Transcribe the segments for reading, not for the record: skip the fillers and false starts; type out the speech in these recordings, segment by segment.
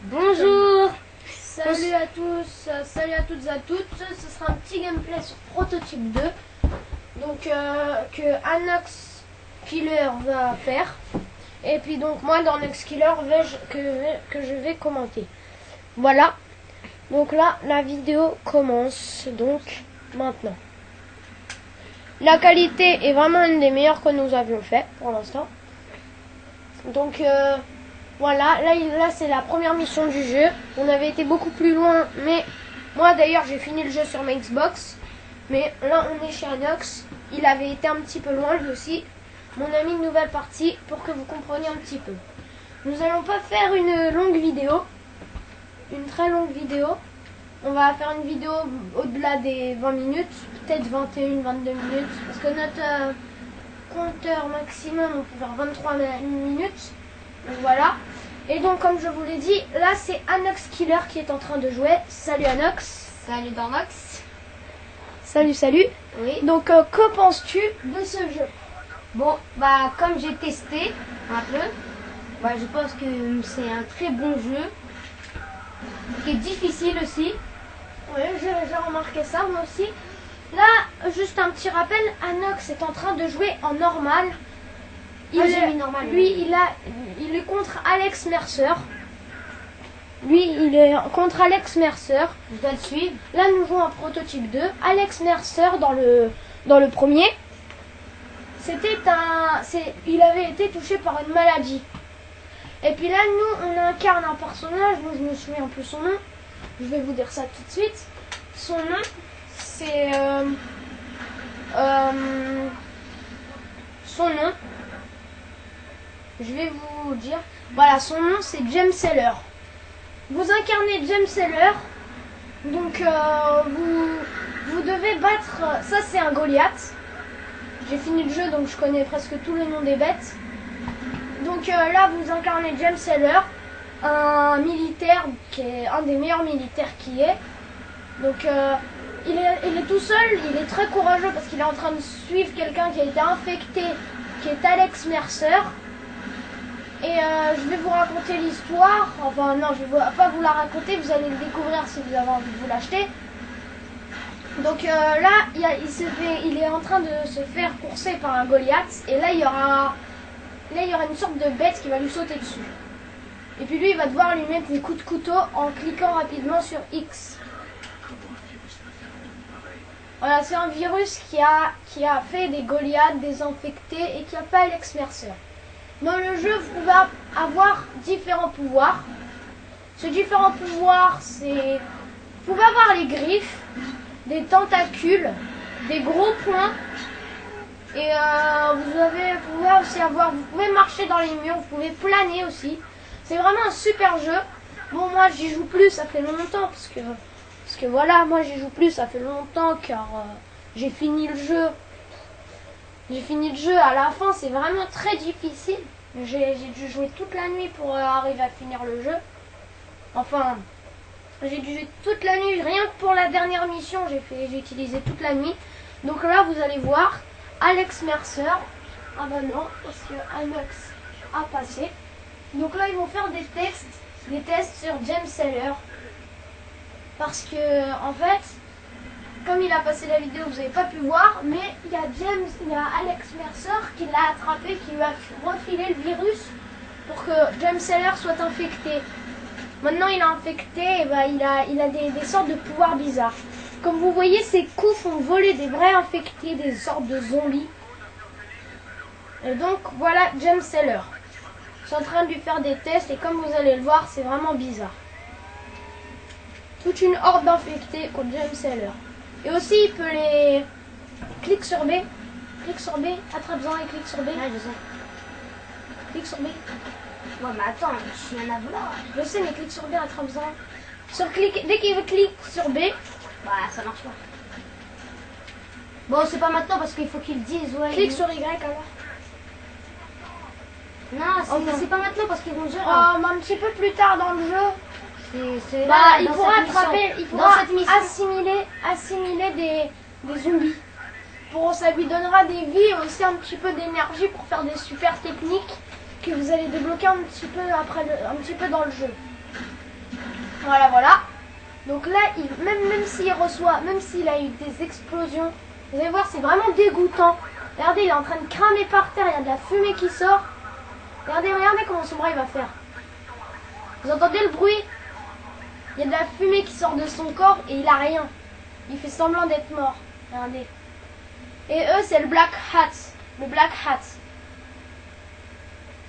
Bonjour. Salut à tous, salut à toutes et à toutes. Ce sera un petit gameplay sur Prototype 2. Donc que Anox Killer va faire. Et puis donc moi dans Anox Killer que je vais commenter. Voilà. Donc là la vidéo commence donc maintenant. La qualité est vraiment une des meilleures que nous avions fait pour l'instant. Donc voilà, là c'est la première mission du jeu. On avait été beaucoup plus loin, mais moi d'ailleurs j'ai fini le jeu sur ma Xbox. Mais là on est chez Anox. Il avait été un petit peu loin lui aussi. On a mis une nouvelle partie pour que vous compreniez un petit peu. Nous allons pas faire une longue vidéo, une très longue vidéo. On va faire une vidéo au-delà des 20 minutes, peut-être 21-22 minutes, parce que notre compteur maximum on peut faire 23 minutes. Donc voilà. Et donc comme je vous l'ai dit, là c'est Anox Killer qui est en train de jouer. Salut Anox. Salut Darnox. Salut, salut. Oui. Donc que penses-tu de ce jeu? Bon, bah comme j'ai testé un peu, bah, je pense que c'est un très bon jeu, qui est difficile aussi. Oui, j'ai remarqué ça moi aussi. Là, juste un petit rappel, Anox est en train de jouer en normal. J'ai mis normal. Lui, il est contre Alex Mercer. Lui, il est contre Alex Mercer. Je dois le suivre. Là, nous jouons en Prototype 2. Alex Mercer dans le premier. Il avait été touché par une maladie. Et puis là, nous, on incarne un personnage. Moi, je me souviens plus son nom. Je vais vous dire ça tout de suite. Son nom, c'est son nom. Je vais vous dire. Voilà, son nom, c'est James Seller. Vous incarnez James Seller. Donc, vous devez battre. Ça, c'est un Goliath. J'ai fini le jeu, donc je connais presque tous les noms des bêtes. Donc là, vous incarnez James Seller, un militaire qui est un des meilleurs militaires qui est. Donc il est tout seul, il est très courageux parce qu'il est en train de suivre quelqu'un qui a été infecté, qui est Alex Mercer. Et je vais vous raconter l'histoire. Enfin non, je ne vais pas vous la raconter, vous allez le découvrir si vous avez envie de vous l'acheter. Donc là, il est en train de se faire courser par un Goliath. Et là, il y aura une sorte de bête qui va lui sauter dessus. Et puis lui, il va devoir lui mettre des coups de couteau en cliquant rapidement sur X. Voilà, c'est un virus qui a fait des Goliaths, des infectés et qui a fait Alex Mercer. Dans le jeu, vous pouvez avoir différents pouvoirs. Ce différents pouvoirs, c'est... Vous pouvez avoir les griffes, des tentacules, des gros poings. Et vous pouvez marcher dans les murs, vous pouvez planer aussi. C'est vraiment un super jeu. Bon, moi j'y joue plus, ça fait longtemps parce que voilà, moi j'y joue plus, ça fait longtemps car j'ai fini le jeu. J'ai fini le jeu à la fin, c'est vraiment très difficile. J'ai dû jouer toute la nuit pour arriver à finir le jeu. Enfin, j'ai dû jouer toute la nuit, rien que pour la dernière mission, j'ai utilisé toute la nuit. Donc là, vous allez voir Alex Mercer. Ah bah non, parce que Anox a passé. Donc là, ils vont faire des tests sur James Seller. Parce que, en fait, comme il a passé la vidéo, vous n'avez pas pu voir, mais il y a Alex Mercer qui l'a attrapé, qui lui a refilé le virus pour que James Seller soit infecté. Maintenant, il est infecté, et bah, il a des sortes de pouvoirs bizarres. Comme vous voyez, ses coups font voler des vrais infectés, des sortes de zombies. Et donc, voilà James Seller. Je suis en train de lui faire des tests, et comme vous allez le voir, c'est vraiment bizarre. Toute une horde d'infectés contre James Seller. Et aussi, il peut les... Clique sur B. Clique sur B, attrape-en et clique sur B. Ouais, je sais. Clique sur B. Ouais, mais attends, je suis un avoueur. Je sais, mais clique sur B, attrape-en. Dès qu'il clique sur B, Bah, ça marche pas. Bon, c'est pas maintenant parce qu'il faut qu'ils disent, ouais. clique sur Y alors. Non, c'est pas maintenant parce qu'ils vont dire. Mais un petit peu plus tard dans le jeu. C'est Bah, là, il dans pourra cette mission. attraper, il Dans pourra cette mission. assimiler des zombies. Ça lui donnera des vies et aussi un petit peu d'énergie pour faire des super techniques que vous allez débloquer un petit peu dans le jeu. Voilà, voilà. Donc là, même s'il reçoit, même s'il a eu des explosions, vous allez voir, c'est vraiment dégoûtant. Regardez, il est en train de cramer par terre, il y a de la fumée qui sort. Regardez comment son bras il va faire. Vous entendez le bruit? Il y a de la fumée qui sort de son corps et il a rien. Il fait semblant d'être mort. Regardez. Et eux, c'est le Black Hat. Le Black Hat.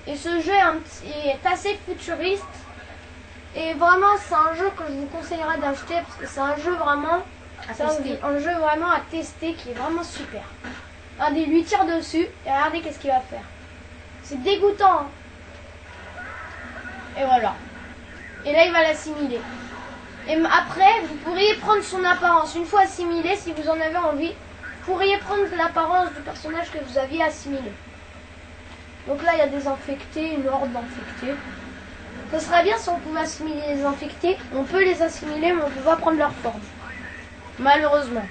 Et ce jeu est assez futuriste. Et vraiment, c'est un jeu que je vous conseillerais d'acheter parce que c'est un jeu vraiment, un jeu vraiment à tester qui est vraiment super. Regardez, il lui tire dessus et regardez qu'est-ce qu'il va faire. C'est dégoûtant. Hein. Et voilà. Et là, il va l'assimiler. Et après, vous pourriez prendre son apparence. Une fois assimilé, si vous en avez envie, vous pourriez prendre l'apparence du personnage que vous aviez assimilé. Donc là, il y a des infectés, une horde d'infectés. Ce serait bien si on pouvait assimiler les infectés. On peut les assimiler, mais on ne peut pas prendre leur forme. Malheureusement.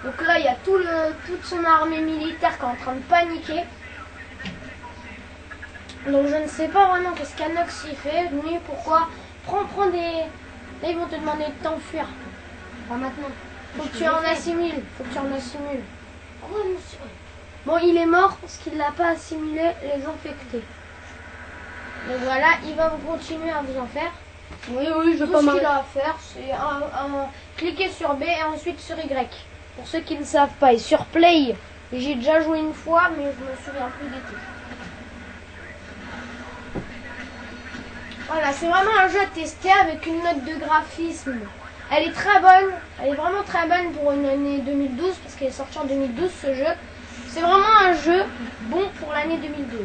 Donc là, il y a toute son armée militaire qui est en train de paniquer. Donc je ne sais pas vraiment qu'est-ce qu'Anox y fait, ni pourquoi. Prends des... Là, ils vont te demander de t'enfuir. Pas maintenant. Faut que tu en assimiles. Faut que tu en assimiles. Oh, monsieur. Bon, il est mort parce qu'il n'a pas assimilé les infectés. Donc voilà, il va continuer à vous en faire. Oui, je Tout ce qu'il a à faire, c'est cliquer sur B et ensuite sur Y. Pour ceux qui ne savent pas. Et sur Play, j'ai déjà joué une fois, mais je me souviens plus des titres. Voilà, c'est vraiment un jeu à tester avec une note de graphisme. Elle est très bonne, elle est vraiment très bonne pour une année 2012, parce qu'elle est sortie en 2012 ce jeu. C'est vraiment un jeu bon pour l'année 2012.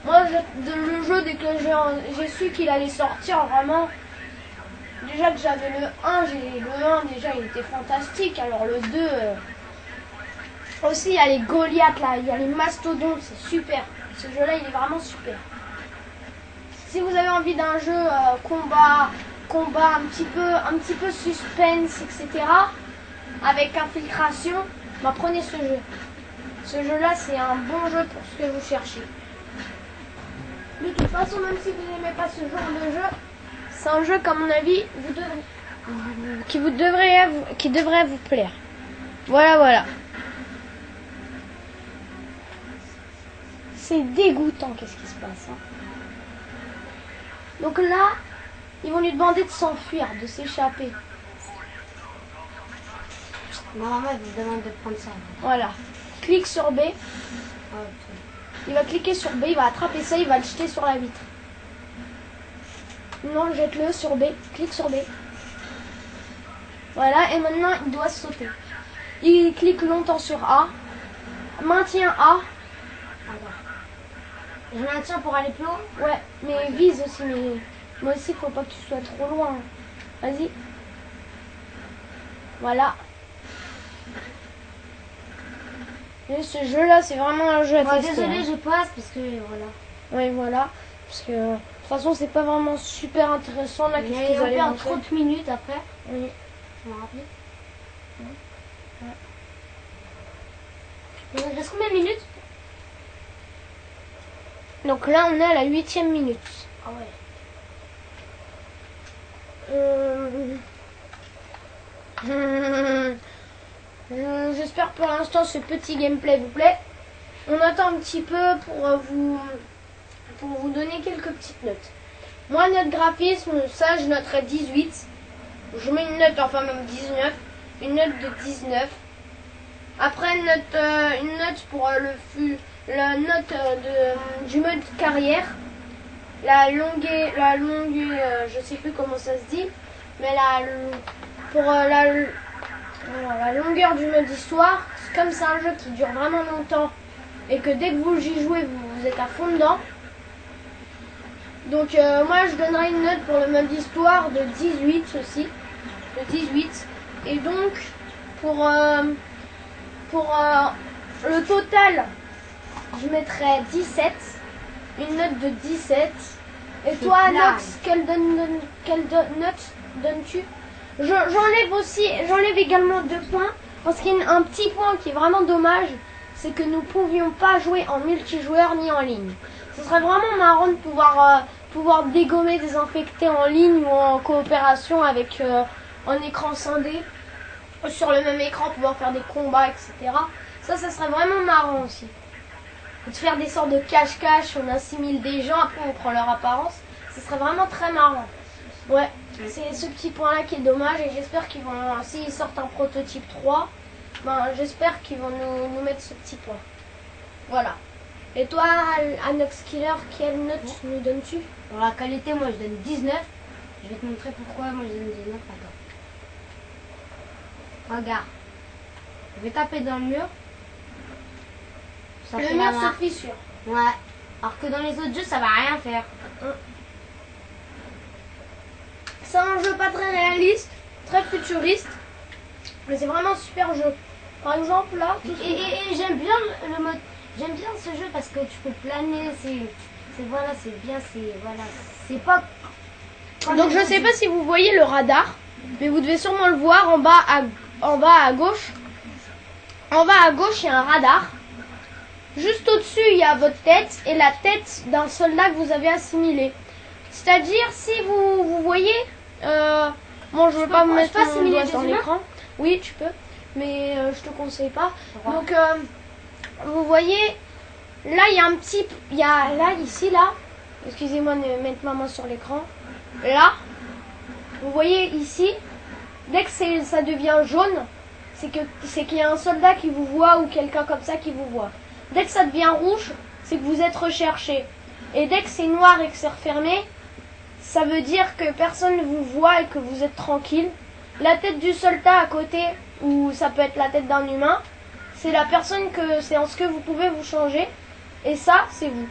Moi, le jeu, dès que j'ai su qu'il allait sortir, vraiment, déjà que j'avais le 1, le 1 déjà il était fantastique, alors le 2, aussi il y a les Goliaths là, il y a les mastodontes, c'est super. Ce jeu-là, il est vraiment super. Si vous avez envie d'un jeu combat un petit peu suspense, etc., avec infiltration, bah, prenez ce jeu. Ce jeu-là, c'est un bon jeu pour ce que vous cherchez. De toute façon, même si vous n'aimez pas ce genre de jeu, c'est un jeu qu'à mon avis, qui devrait vous plaire. Voilà. C'est dégoûtant, qu'est-ce qui se passe. Hein. Donc là, ils vont lui demander de s'enfuir, de s'échapper. Normalement, ils vous demandent de prendre ça. Voilà. Clique sur B. Il va cliquer sur B, il va attraper ça, il va le jeter sur la vitre. Non, jette-le sur B. Clique sur B. Voilà, et maintenant, il doit sauter. Il clique longtemps sur A. Maintient A. Je maintiens pour aller plus haut. Ouais, mais vise aussi. Mais moi aussi, il faut pas que tu sois trop loin. Vas-y. Voilà. Et ce jeu-là, c'est vraiment un jeu à tester. Désolé, hein. je passe parce que voilà. Oui, voilà. Parce que de toute façon, c'est pas vraiment super intéressant là. Il y a encore trop de minutes après. Oui. Je me rappelle. Il reste combien de minutes? Donc là, on est à la 8e minute. Ah ouais. J'espère pour l'instant ce petit gameplay vous plaît. On attend un petit peu pour vous donner quelques petites notes. Moi, note graphisme, ça je noterai 18. Je mets une note, enfin même 19. Une note de 19. Après, une note pour la note du mode carrière. La longue, je sais plus comment ça se dit. Mais pour la longueur du mode histoire, comme c'est un jeu qui dure vraiment longtemps et que dès que vous y jouez, vous êtes à fond dedans. Donc moi je donnerais une note pour le mode histoire de 18 aussi. De 18. Et donc pour le total, je mettrais 17. Une note de 17. Et toi, Anox, quelle note donnes-tu? J'enlève également 2 points, parce qu'il y a un petit point qui est vraiment dommage, c'est que nous ne pouvions pas jouer en multijoueur ni en ligne. Ce serait vraiment marrant de pouvoir dégommer des infectés en ligne ou en coopération avec un écran scindé. Sur le même écran, pouvoir faire des combats, etc. Ça serait vraiment marrant aussi. De faire des sortes de cache-cache, on assimile des gens, après on prend leur apparence. Ce serait vraiment très marrant. Ouais, c'est ce petit point-là qui est dommage et j'espère qu'ils vont, s'ils sortent un prototype 3, ben, j'espère qu'ils vont nous mettre ce petit point. Voilà. Et toi, Anox Killer, quelle note nous donnes-tu? Pour la qualité, moi je donne 19. Je vais te montrer pourquoi moi je donne 19. Attends. Regarde. Je vais taper dans le mur. Ça fait Le la mur se marque. fissure. Ouais. Alors que dans les autres jeux, ça va rien faire. C'est un jeu pas très réaliste, très futuriste, mais c'est vraiment un super jeu. Par exemple, là, Et j'aime bien le mode. J'aime bien ce jeu parce que tu peux planer. Voilà, c'est bien. Voilà. C'est pas. donc je sais pas si vous voyez le radar, mais vous devez sûrement le voir en bas à gauche. En bas à gauche, il y a un radar. Juste au-dessus, il y a votre tête et la tête d'un soldat que vous avez assimilé. C'est-à-dire, si vous voyez... bon, je ne veux pas me mettre mon doigt sur l'écran. Oui, tu peux, mais je te conseille pas. Donc, vous voyez, là, il y a un petit... Il y a là, ici, là. Excusez-moi de mettre ma main sur l'écran. Là, vous voyez ici, dès que ça devient jaune, c'est qu'il y a un soldat qui vous voit ou quelqu'un comme ça qui vous voit. Dès que ça devient rouge, c'est que vous êtes recherché. Et dès que c'est noir et que c'est refermé, ça veut dire que personne ne vous voit et que vous êtes tranquille. La tête du soldat à côté, ou ça peut être la tête d'un humain, c'est la personne c'est en ce que vous pouvez vous changer. Et ça, c'est vous.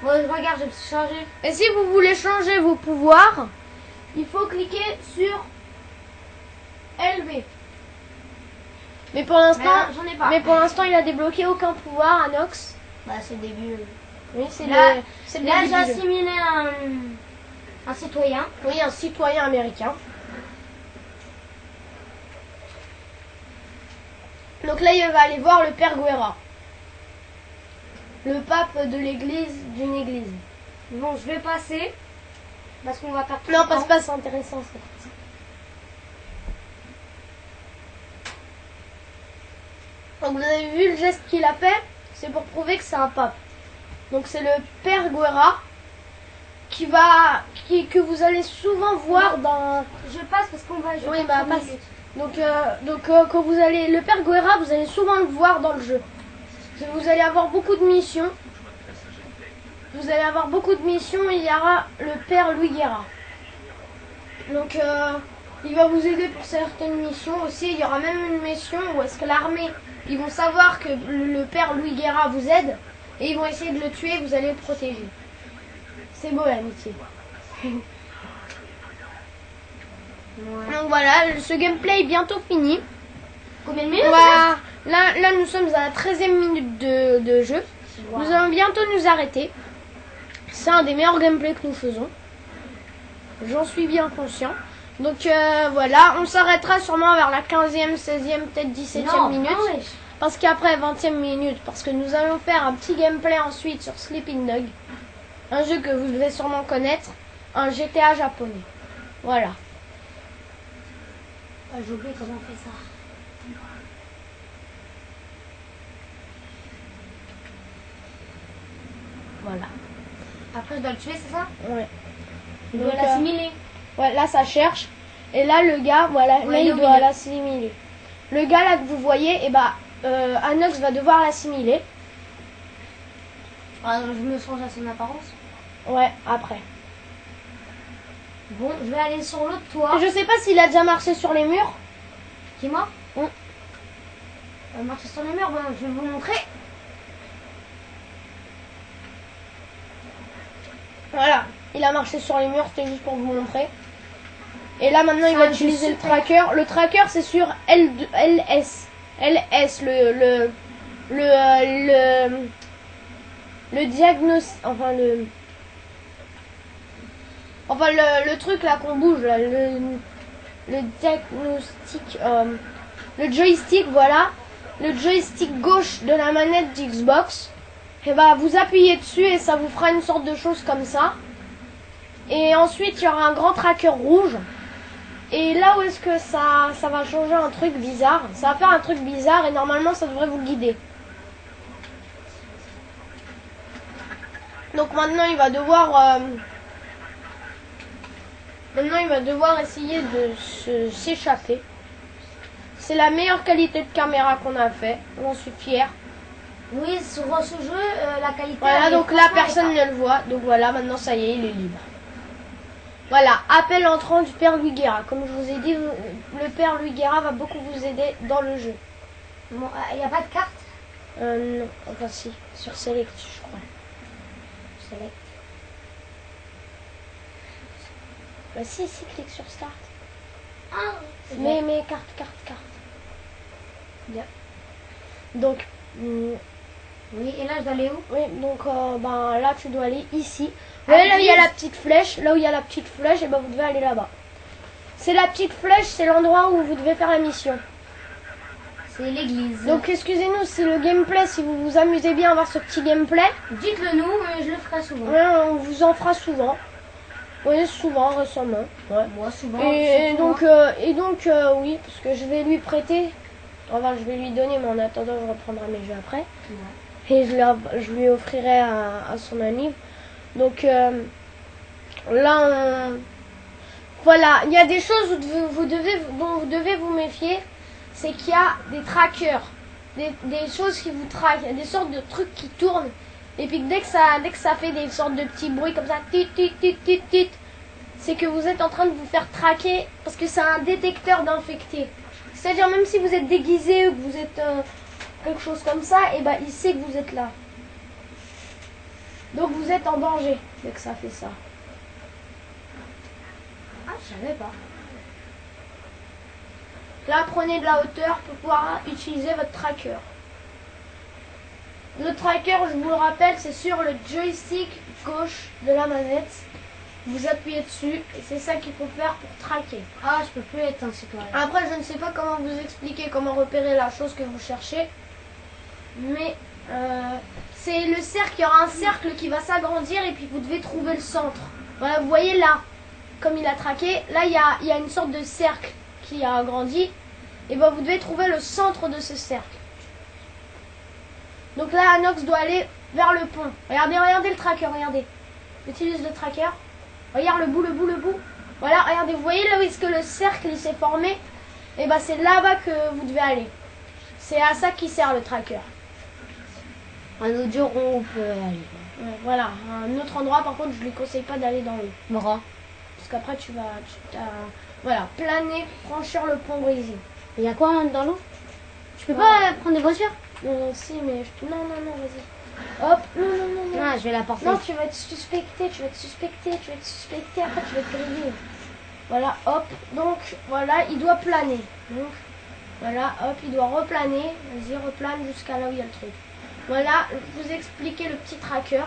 Bon, regarde, je me suis changé. Et si vous voulez changer vos pouvoirs, il faut cliquer sur LB. Mais pour l'instant, j'en ai pas. Mais pour l'instant, il a débloqué aucun pouvoir, Anox. Bah, c'est le début. Oui, c'est Là, le Là, début j'ai du jeu. assimilé un citoyen. Oui, un citoyen américain. Donc là, il va aller voir le père Guerra, le pape de l'église, d'une église. Bon, je vais passer. Parce qu'on va faire tout Non, le passe temps. pas, c'est intéressant. Donc vous avez vu le geste qu'il a fait, c'est pour prouver que c'est un pape. Donc c'est le père Guerra que vous allez souvent voir dans... Je passe parce qu'on va jouer. Oui, bah passe. Donc quand vous allez... Le père Guerra, vous allez souvent le voir dans le jeu. Vous allez avoir beaucoup de missions. Vous allez avoir beaucoup de missions et il y aura le père Louis Guerra. Donc il va vous aider pour certaines missions aussi. Il y aura même une mission où est-ce que l'armée, ils vont savoir que le père Louis Guerra vous aide et ils vont essayer de le tuer, vous allez le protéger. C'est beau l'amitié. Donc voilà, ce gameplay est bientôt fini. Combien de minutes? Voilà. Là, nous sommes à la 13e minute de jeu. Wow. Nous allons bientôt nous arrêter. C'est un des meilleurs gameplays que nous faisons. J'en suis bien conscient. Donc voilà, on s'arrêtera sûrement vers la 15e, 16e, peut-être 17e minute. Non, Parce qu'après 20e minute, parce que nous allons faire un petit gameplay ensuite sur Sleeping Dog. Un jeu que vous devez sûrement connaître. Un GTA japonais. Voilà. Ah, j'ai oublié comment on fait ça. Voilà. Après, je dois le tuer, c'est ça? Ouais. Je Donc, dois l'assimiler. ouais, là ça cherche. Et là le gars, voilà, Ouais, là il est il au doit milieu. l'assimiler. Le gars là que vous voyez, et bah Anox va devoir l'assimiler. Ah, je me change à son apparence. Ouais, après. Bon, je vais aller sur l'autre toit. Je sais pas s'il a déjà marché sur les murs. Qui moi? Mm. Marcher sur les murs, bon, je vais vous montrer. Voilà, il a marché sur les murs, c'était juste pour vous montrer. Et là maintenant il va Ah, utiliser le super. tracker. Le tracker c'est sur LS. LS, le diagnostic, enfin le truc là qu'on bouge là, le diagnostic, le joystick, voilà, le joystick gauche de la manette d'Xbox. et bah vous appuyez dessus et ça vous fera une sorte de chose comme ça. Et ensuite il y aura un grand tracker rouge. Et là où est-ce que ça va changer un truc bizarre, ça va faire un truc bizarre et normalement ça devrait vous guider. Donc maintenant il va devoir essayer de s'échapper. C'est la meilleure qualité de caméra qu'on a fait, j'en suis fier. Oui, sur ce jeu, la qualité... Voilà, elle est donc là franchement personne ne le voit. Donc voilà, maintenant ça y est, il est libre. Voilà, appel entrant du père Louis Guerra. Comme je vous ai dit, le père Louis Guerra va beaucoup vous aider dans le jeu. Bon, il n'y a pas de carte? Non, enfin si, sur Select, je crois. Select. Bah si, clique sur Start. Ah, Mais carte. Bien. Donc, oui, et là, je dois aller où? oui, donc ben, là tu dois aller ici. Vous voyez là où il y a la petite flèche, et ben vous devez aller là-bas. C'est la petite flèche, c'est l'endroit où vous devez faire la mission. C'est l'église. Donc excusez-nous si le gameplay, si vous vous amusez bien à voir ce petit gameplay, dites-le nous, je le ferai souvent. ouais, on vous en fera souvent. Oui, souvent, récemment. Ouais. Moi, souvent. Et surtout, donc, oui, parce que je vais lui prêter. Enfin, je vais lui donner, mais en attendant, je reprendrai mes jeux après. Ouais. Et je lui offrirai à son ami. Donc, là, voilà, il y a des choses dont vous devez vous méfier. C'est qu'il y a des trackers, des choses qui vous traquent. Il y a des sortes de trucs qui tournent. Et puis dès que ça fait des sortes de petits bruits comme ça, tit, c'est que vous êtes en train de vous faire traquer parce que c'est un détecteur d'infectés. C'est-à-dire même si vous êtes déguisé ou que vous êtes quelque chose comme ça, et ben il sait que vous êtes là. Donc vous êtes en danger dès que ça fait ça. Ah, je savais pas. Là, prenez de la hauteur pour pouvoir utiliser votre tracker. Le tracker, je vous le rappelle, c'est sur le joystick gauche de la manette. Vous appuyez dessus et c'est ça qu'il faut faire pour traquer. Ah, je peux plus être un citoyen. Après, je ne sais pas comment vous expliquer comment repérer la chose que vous cherchez. Mais c'est le cercle, il y aura un cercle qui va s'agrandir et puis vous devez trouver le centre. Voilà, vous voyez là, comme il a traqué, là il y a une sorte de cercle qui a agrandi. Et ben vous devez trouver le centre de ce cercle. Donc là, Anox doit aller vers le pont. Regardez le tracker, regardez. Utilise le tracker. Regarde le bout. Voilà, regardez, vous voyez là où est-ce que le cercle il s'est formé? Et ben c'est là-bas que vous devez aller. C'est à ça qui sert le tracker. Un autre jour, on peut aller. Ouais, voilà, un autre endroit par contre je ne lui conseille pas d'aller dans l'eau. Mora. Parce qu'après voilà, planer, franchir le pont brisé. Il y a quoi dans l'eau? Je peux pas prendre des voitures? Non, si, mais non, vas-y. Hop, non. Ah, je vais la porter. Non, tu vas être suspecté, après tu vas être grillé. Voilà, hop, donc voilà, il doit planer. Donc voilà, hop, il doit replaner. Vas-y, replane jusqu'à là où il y a le truc. Voilà, je vous expliquer le petit tracker,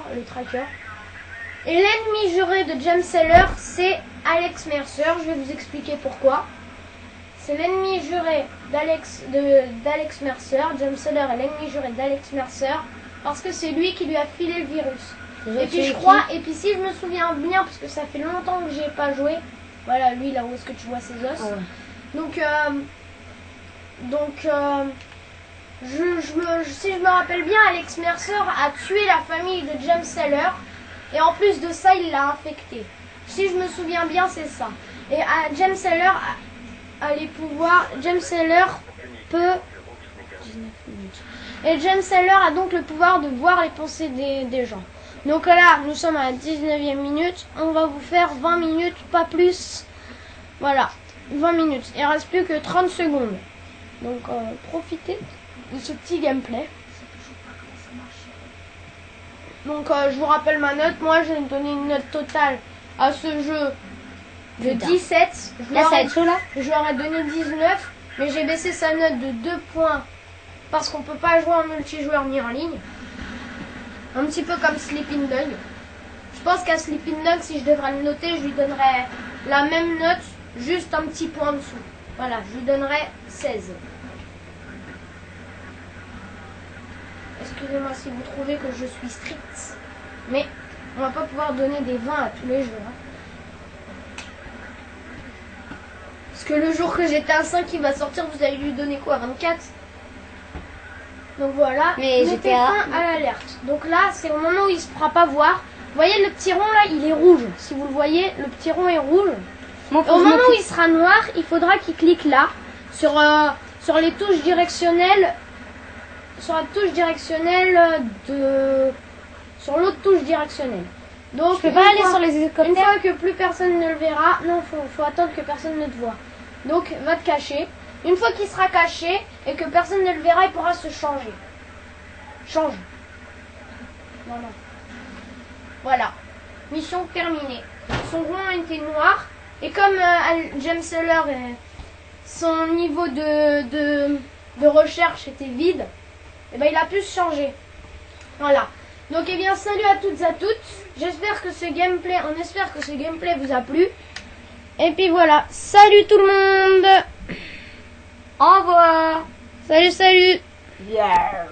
Et l'ennemi juré de James Seller, c'est Alex Mercer. Je vais vous expliquer pourquoi. C'est l'ennemi juré d'Alex Mercer. James Seller est l'ennemi juré d'Alex Mercer parce que c'est lui qui lui a filé le virus. Et puis je crois, et puis si je me souviens bien, parce que ça fait longtemps que j'y ai pas joué, voilà lui là où est-ce que tu vois ses os. Ah ouais. Donc si je me rappelle bien, Alex Mercer a tué la famille de James Seller et en plus de ça il l'a infecté. Si je me souviens bien, c'est ça. Et James Seller a les pouvoirs. James Seller peut. 19 minutes. Et James Seller a donc le pouvoir de voir les pensées des gens. Donc là, nous sommes à la 19e minute. On va vous faire 20 minutes, pas plus. Voilà, 20 minutes. Il ne reste plus que 30 secondes. Donc profitez de ce petit gameplay. Donc je vous rappelle ma note. Moi, je vais donner une note totale à ce jeu de 17. Je leur ai donné 19. Mais j'ai baissé sa note de 2 points. Parce qu'on peut pas jouer en multijoueur ni en ligne. Un petit peu comme Sleeping Dog. Je pense qu'à Sleeping Dog, si je devrais le noter, je lui donnerais la même note, juste un petit point en dessous. Voilà, je lui donnerais 16. Est-ce excusez-moi si vous trouvez que je suis strict. Mais on va pas pouvoir donner des 20 à tous les jeux. Hein. Parce que le jour que GTA 5 qui va sortir, vous allez lui donner quoi, 24? Donc voilà, Mais mettez GTA... fin à l'alerte. Donc là, c'est au moment où il se fera pas voir. Vous voyez le petit rond là, il est rouge. Si vous le voyez, le petit rond est rouge. Moi, Et au moment où il sera noir, il faudra qu'il clique là, sur les touches directionnelles, sur la touche directionnelle sur l'autre touche directionnelle. Donc, je peux pas aller sur les une hélicoptères. fois que plus personne ne le verra, non, faut attendre que personne ne te voit. Donc, va te cacher. Une fois qu'il sera caché et que personne ne le verra, il pourra se changer. Change. Voilà. Voilà. Mission terminée. Son rond était noir. Et comme James Seller, son niveau de recherche était vide, et ben il a pu se changer. Voilà. Donc eh bien salut à toutes et à toutes. J'espère que ce gameplay, on espère que ce gameplay vous a plu. Et puis voilà. Salut tout le monde. Au revoir. Salut, salut. Yeah.